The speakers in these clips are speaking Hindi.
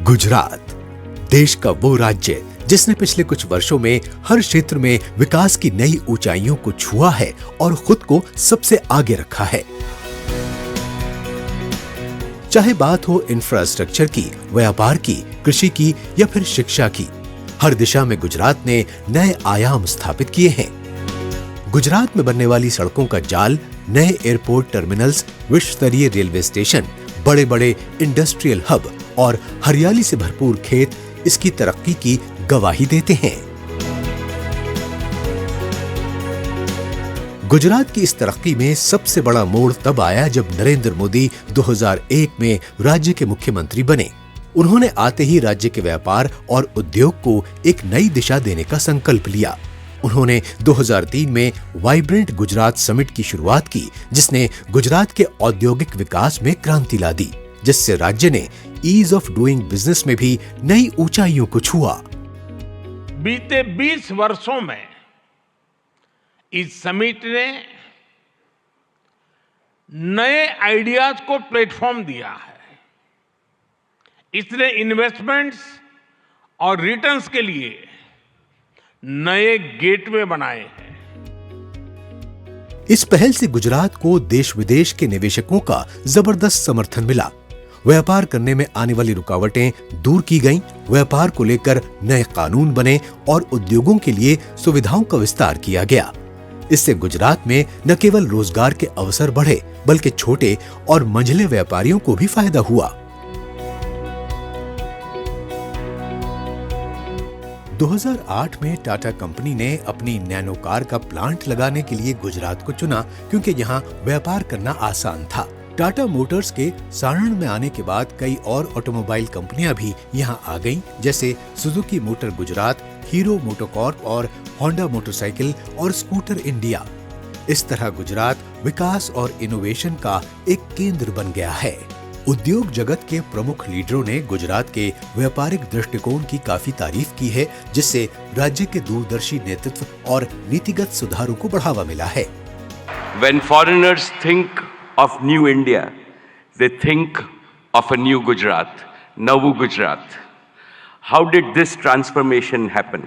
गुजरात देश का वो राज्य जिसने पिछले कुछ वर्षों में हर क्षेत्र में विकास की नई ऊंचाइयों को छुआ है और खुद को सबसे आगे रखा है। चाहे बात हो इंफ्रास्ट्रक्चर की, व्यापार की, कृषि की या फिर शिक्षा की, हर दिशा में गुजरात ने नए आयाम स्थापित किए हैं। गुजरात में बनने वाली सड़कों का जाल, नए एयरपोर्ट टर्मिनल्स, विश्व स्तरीय रेलवे स्टेशन, बड़े बड़े इंडस्ट्रियल हब और हरियाली से भरपूर खेत इसकी तरक्की की गवाही देते हैं। गुजरात की इस तरक्की में सबसे बड़ा मोड़ तब आया जब नरेंद्र मोदी 2001 में राज्य के मुख्यमंत्री बने। उन्होंने आते ही राज्य के व्यापार और उद्योग को एक नई दिशा देने का संकल्प लिया। उन्होंने 2003 में वाइब्रेंट गुजरात समिट की शुरुआत की, जिसने गुजरात के औद्योगिक विकास में क्रांति ला दी, जिससे राज्य ने ईज ऑफ डूइंग बिजनेस में भी नई ऊंचाइयों को छुआ। बीते 20 वर्षों में इस समिट ने नए आइडियाज को प्लेटफॉर्म दिया है। इसने इन्वेस्टमेंट्स और रिटर्न्स के लिए नए गेटवे बनाए हैं। इस पहल से गुजरात को देश विदेश के निवेशकों का जबरदस्त समर्थन मिला। व्यापार करने में आने वाली रुकावटें दूर की गईं, व्यापार को लेकर नए कानून बने और उद्योगों के लिए सुविधाओं का विस्तार किया गया। इससे गुजरात में न केवल रोजगार के अवसर बढ़े, बल्कि छोटे और मंझले व्यापारियों को भी फायदा हुआ। 2008 में टाटा कंपनी ने अपनी नैनो कार का प्लांट लगाने के लिए गुजरात को चुना, क्योंकि यहाँ व्यापार करना आसान था। टाटा मोटर्स के सारण में आने के बाद कई और ऑटोमोबाइल कंपनियां भी यहाँ आ गईं, जैसे Suzuki motor Gujarat, hero MotoCorp और होंडा मोटरसाइकिल और स्कूटर इंडिया। इस तरह गुजरात विकास और इनोवेशन का एक केंद्र बन गया है। उद्योग जगत के प्रमुख लीडरों ने गुजरात के व्यापारिक दृष्टिकोण की काफी तारीफ की है, जिससे राज्य के दूरदर्शी नेतृत्व और नीतिगत सुधारों को बढ़ावा मिला है। When foreigners think of new India, they think of a new Gujarat, Navu Gujarat. How did this transformation happen?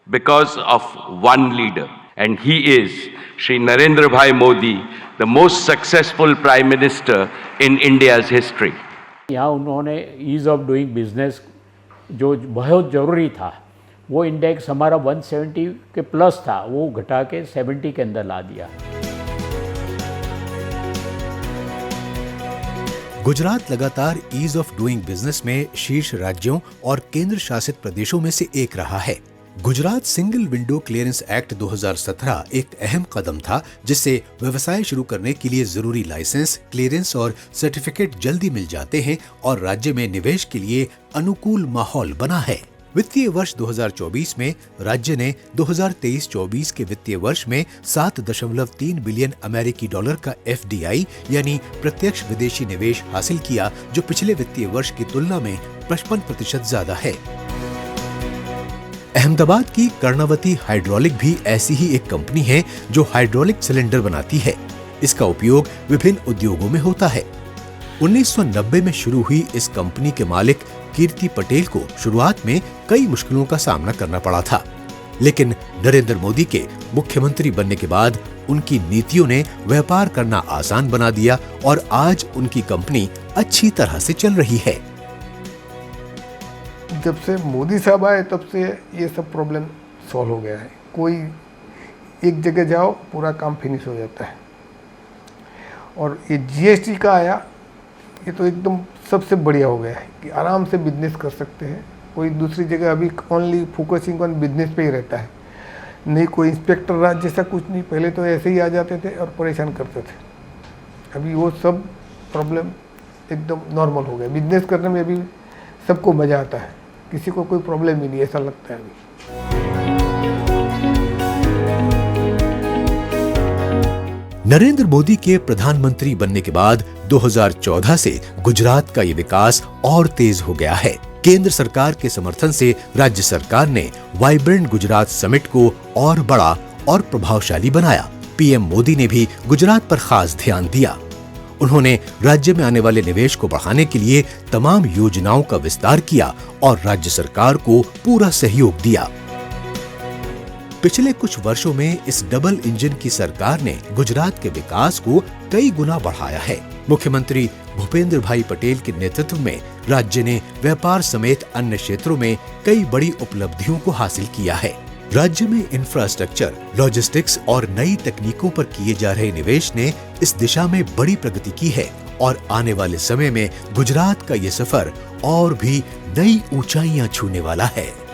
Because of one leader, and he is Shri Narendra Bhai Modi, the most successful Prime Minister in India's history. यहाँ उन्होंने ईज़ ऑफ डूइंग बिजनेस जो बहुत ज़रूरी था, वो इंडेक्स हमारा 170 के प्लस था, वो घटा के 70 के अंदर ला दिया। गुजरात लगातार ईज ऑफ डूइंग बिजनेस में शीर्ष राज्यों और केंद्र शासित प्रदेशों में से एक रहा है। Gujarat single window clearance act 2017 एक अहम कदम था, जिससे व्यवसाय शुरू करने के लिए जरूरी लाइसेंस, क्लियरेंस और सर्टिफिकेट जल्दी मिल जाते हैं और राज्य में निवेश के लिए अनुकूल माहौल बना है। वित्तीय वर्ष 2024 में राज्य ने 2023-24 के वित्तीय वर्ष में 7.3 बिलियन अमेरिकी डॉलर का FDI यानी प्रत्यक्ष विदेशी निवेश हासिल किया, जो पिछले वित्तीय वर्ष की तुलना में 55% ज्यादा है। अहमदाबाद की कर्णावती हाइड्रोलिक भी ऐसी ही एक कंपनी है जो हाइड्रोलिक सिलेंडर बनाती है। इसका उपयोग विभिन्न उद्योगों में होता है। 1990 में शुरू हुई इस कंपनी के मालिक कीर्ति पटेल को शुरुआत में कई मुश्किलों का सामना करना पड़ा था, लेकिन नरेंद्र मोदी के मुख्यमंत्री बनने के बाद उनकी नीतियों ने व्यापार करना आसान बना दिया और आज उनकी कंपनी अच्छी तरह से चल रही है। जब से मोदी साहब आए तब से ये सब प्रॉब्लम सॉल्व हो गया है। कोई एक जगह जाओ, पूरा काम फिनिश हो जाता है। और ये GST का आया, ये तो एकदम सबसे बढ़िया हो गया है कि आराम से बिजनेस कर सकते हैं। कोई दूसरी जगह अभी ओनली फोकसिंग ऑन बिजनेस पे ही रहता है, नहीं कोई इंस्पेक्टर राज जैसा कुछ नहीं। पहले तो ऐसे ही आ जाते थे और परेशान करते थे। अभी वो सब प्रॉब्लम एकदम नॉर्मल हो गया। बिजनेस करने में अभी सबको मज़ा आता है, किसी को कोई प्रॉब्लम ही नहीं, ऐसा लगता है अभी। नरेंद्र मोदी के प्रधानमंत्री बनने के बाद 2014 से गुजरात का ये विकास और तेज हो गया है। केंद्र सरकार के समर्थन से राज्य सरकार ने वाइब्रेंट गुजरात समिट को और बड़ा और प्रभावशाली बनाया। पीएम मोदी ने भी गुजरात पर खास ध्यान दिया। उन्होंने राज्य में आने वाले निवेश को बढ़ाने के लिए तमाम योजनाओं का विस्तार किया और राज्य सरकार को पूरा सहयोग दिया। पिछले कुछ वर्षों में इस डबल इंजन की सरकार ने गुजरात के विकास को कई गुना बढ़ाया है। मुख्यमंत्री भूपेंद्र भाई पटेल के नेतृत्व में राज्य ने व्यापार समेत अन्य क्षेत्रों में कई बड़ी उपलब्धियों को हासिल किया है। राज्य में इंफ्रास्ट्रक्चर, लॉजिस्टिक्स और नई तकनीकों पर किए जा रहे निवेश ने इस दिशा में बड़ी प्रगति की है और आने वाले समय में गुजरात का ये सफर और भी नई ऊंचाइयां छूने वाला है।